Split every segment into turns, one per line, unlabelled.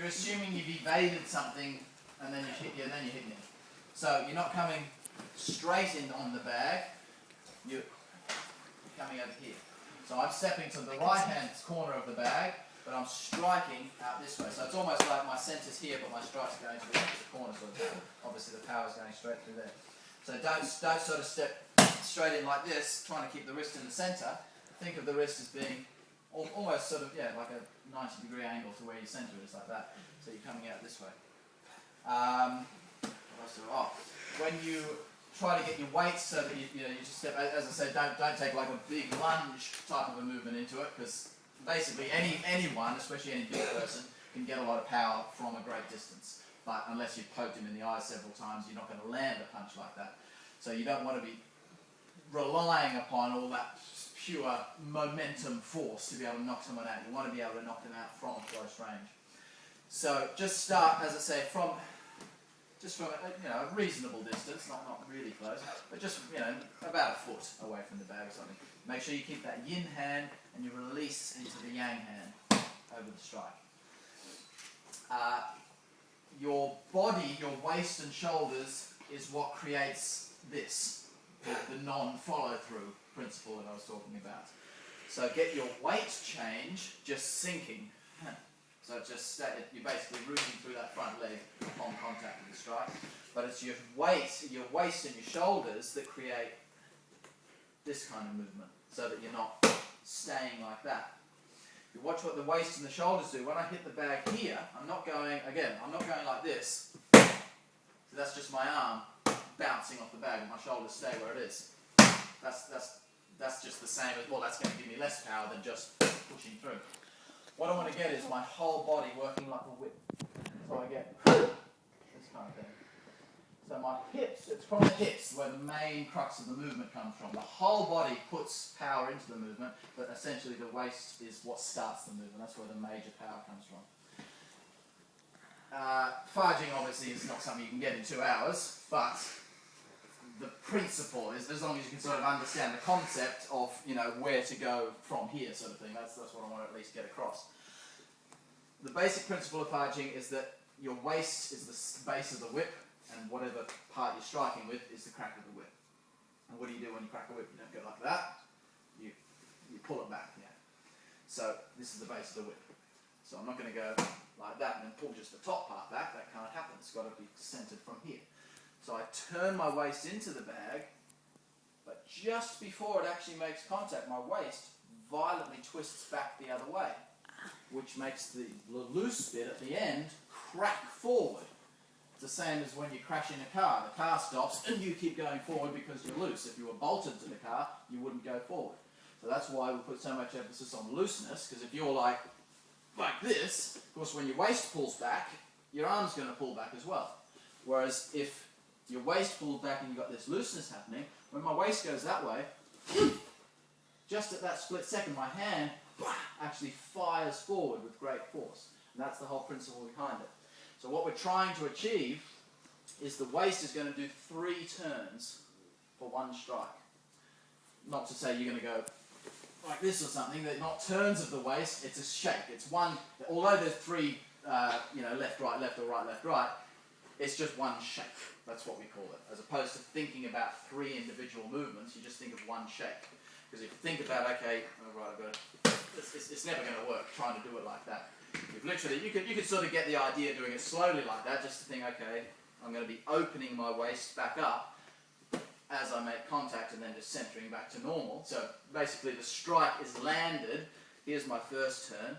you're assuming you've evaded something and then you're hitting it. So you're not coming straight in on the bag, you're coming over here. So I'm stepping to the right hand corner of the bag, but I'm striking out this way. So it's almost like my centre's here, but my strike's going to the opposite corner sort of thing. Obviously the power's going straight through there. So don't sort of step straight in like this, trying to keep the wrist in the centre. Think of the wrist as being almost sort of, like a 90-degree angle to where your centre is, like that. So you're coming out this way. When you try to get your weight so that you just step, as I said, don't take like a big lunge type of a movement into it, because basically anyone, especially any big person, can get a lot of power from a great distance. But unless you've poked him in the eye several times, you're not going to land a punch like that. So you don't want to be relying upon all that pure momentum force to be able to knock someone out. You want to be able to knock them out from close range. So just start, as I say, from a reasonable distance, not really close, but just about a foot away from the bag or something. Make sure you keep that yin hand and you release into the yang hand over the strike. Your body, your waist and shoulders is what creates this, the non-follow-through principle that I was talking about. So get your weight change just sinking. So you're basically rooting through that front leg on contact with the strike. But it's your waist and your shoulders that create this kind of movement, so that you're not staying like that. You watch what the waist and the shoulders do. When I hit the bag here, I'm not going like this. So that's just my arm bouncing off the bag and my shoulders stay where it is. That's just the same as, that's going to give me less power than just pushing through. What I want to get is my whole body working like a whip. So I get this kind of thing. So my hips, it's from the hips where the main crux of the movement comes from. The whole body puts power into the movement, but essentially the waist is what starts the movement. That's where the major power comes from. Farging obviously is not something you can get in 2 hours, but the principle is, as long as you can sort of understand the concept of, where to go from here sort of thing, that's what I want to at least get across. The basic principle of farging is that your waist is the base of the whip, and whatever part you're striking with is the crack of the whip. And what do you do when you crack a whip? You don't go like that, you pull it back, So this is the base of the whip. So I'm not going to go like that and then pull just the top part back, that can't happen, it's got to be centered from here. So I turn my waist into the bag, but just before it actually makes contact, my waist violently twists back the other way, which makes the loose bit at the end crack forward. It's the same as when you crash in a car. The car stops and you keep going forward because you're loose. If you were bolted to the car, you wouldn't go forward. So that's why we put so much emphasis on looseness, because if you're like this, of course when your waist pulls back, your arm's going to pull back as well. Whereas if your waist pulls back and you've got this looseness happening, when my waist goes that way, just at that split second, my hand actually fires forward with great force. And that's the whole principle behind it. So what we're trying to achieve is the waist is going to do 3 turns for one strike. Not to say you're going to go like this or something. They're not turns of the waist, it's a shake. It's one, although there's 3, left, right, left, or right, left, right, it's just one shake. That's what we call it. As opposed to thinking about 3 individual movements, you just think of one shake. Because if you think about, it's never going to work trying to do it like that. If literally, you could sort of get the idea doing it slowly like that, just to think, okay, I'm going to be opening my waist back up as I make contact and then just centering back to normal. So basically the strike is landed. Here's my first turn.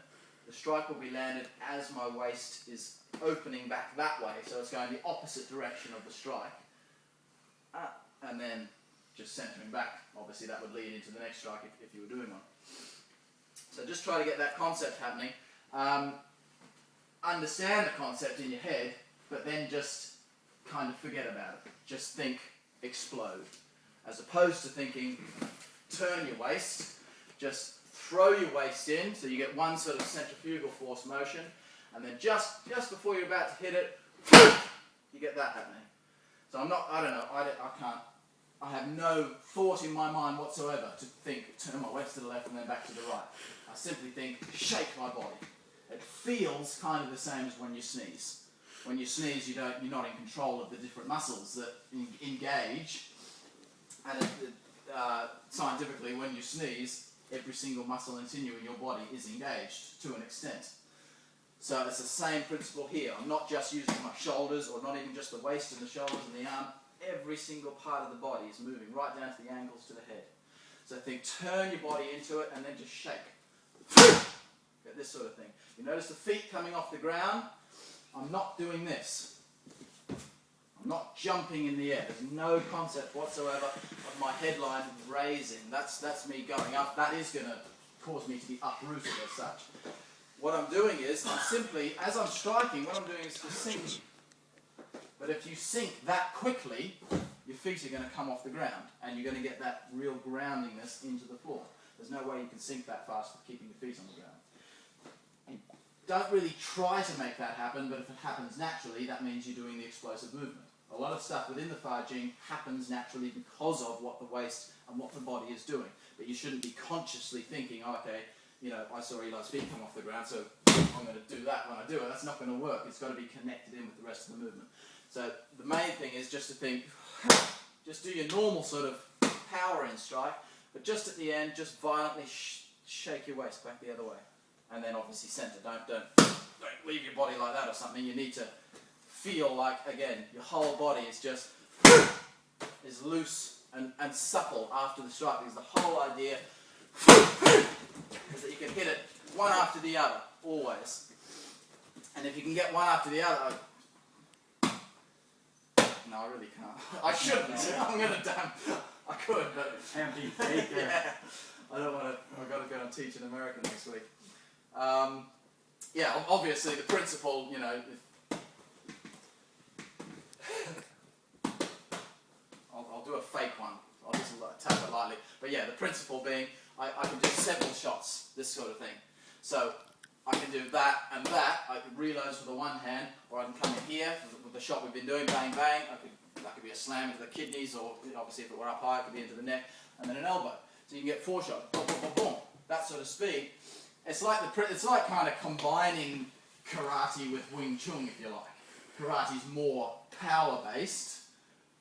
The strike will be landed as my waist is opening back that way, so it's going the opposite direction of the strike. And then just centering back. Obviously that would lead into the next strike if you were doing one. So just try to get that concept happening. Understand the concept in your head, but then just kind of forget about it. Just think explode. As opposed to thinking turn your waist, just throw your waist in, so you get one sort of centrifugal force motion, and then just before you're about to hit it, you get that happening. So I have no thought in my mind whatsoever to think turn my waist to the left and then back to the right. I simply think shake my body. it feels kind of the same as when you sneeze. When you sneeze, you're not in control of the different muscles that engage. And scientifically, when you sneeze, every single muscle and sinew in your body is engaged to an extent. So it's the same principle here. I'm not just using my shoulders, or not even just the waist and the shoulders and the arm. Every single part of the body is moving right down to the ankles to the head. So think, turn your body into it and then just shake. Get this sort of thing. You notice the feet coming off the ground? I'm not doing this. I'm not jumping in the air. There's no concept whatsoever of my headline raising. That's me going up. That is going to cause me to be uprooted as such. What I'm doing is, I'm simply, as I'm striking, what I'm doing is just sinking. But if you sink that quickly, your feet are going to come off the ground, and you're going to get that real groundingness into the floor. There's no way you can sink that fast with keeping your feet on the ground. And don't really try to make that happen, but if it happens naturally, that means you're doing the explosive movement. A lot of stuff within the Fajing happens naturally because of what the waist and what the body is doing. But you shouldn't be consciously thinking, oh, okay, I saw Eli's feet come off the ground, so I'm going to do that when I do it. That's not going to work. It's got to be connected in with the rest of the movement. So the main thing is just to think, just do your normal sort of power in strike, but just at the end, just violently shake your waist back the other way. And then obviously center. Don't leave your body like that or something. You need to feel like, again, your whole body is just is loose and supple after the strike, because the whole idea is that you can hit it one after the other, always. And if you can get one after the other, no, I really can't. I shouldn't. I'm going to I could, but yeah, I don't want to. I've got to go and teach in America next week. Yeah, obviously the principle, I'll do a fake one. I'll just tap it lightly. But yeah, the principle being, I can do several shots, this sort of thing. So I can do that and that. I can reload with the one hand, or I can come in here with the shot we've been doing, bang, bang. That could be a slam into the kidneys, or obviously if it were up high, it could be into the neck, and then an elbow. So you can get 4 shots, boom, boom, boom, boom. That sort of speed. It's like kind of combining karate with Wing Chun, if you like. Karate's more power-based.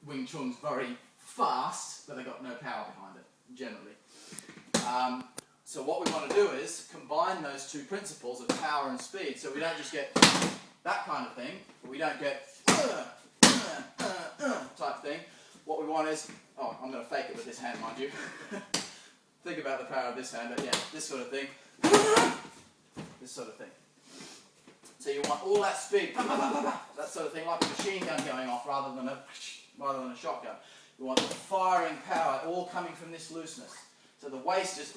Wing Chun's very fast, but they've got no power behind it, generally. So what we want to do is combine those two principles of power and speed, so we don't just get that kind of thing, but we don't get type thing. What we want is, I'm going to fake it with this hand, mind you. Think about the power of this hand, but yeah, this sort of thing. This sort of thing. So you want all that speed, that sort of thing, like a machine gun going off rather than a shotgun. You want the firing power all coming from this looseness. So the waist is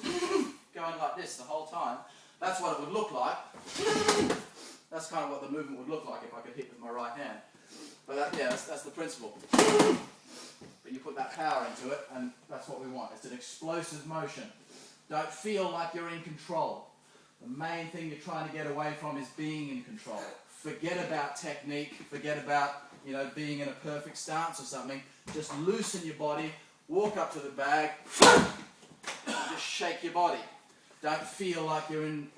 going like this the whole time. That's what it would look like. That's kind of what the movement would look like if I could hit with my right hand. But that's the principle. But you put that power into it, and that's what we want. It's an explosive motion. Don't feel like you're in control. The main thing you're trying to get away from is being in control. Forget about technique. Forget about being in a perfect stance or something. Just loosen your body. Walk up to the bag. Just shake your body. Don't feel like you're in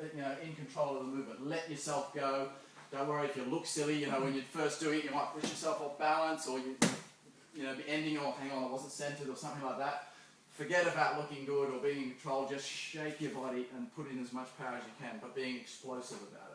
control of the movement. Let yourself go. Don't worry if you look silly. When you first do it, you might push yourself off balance, or be ending, or hang on, it wasn't centered, or something like that. Forget about looking good or being in control. Just shake your body and put in as much power as you can, but being explosive about it.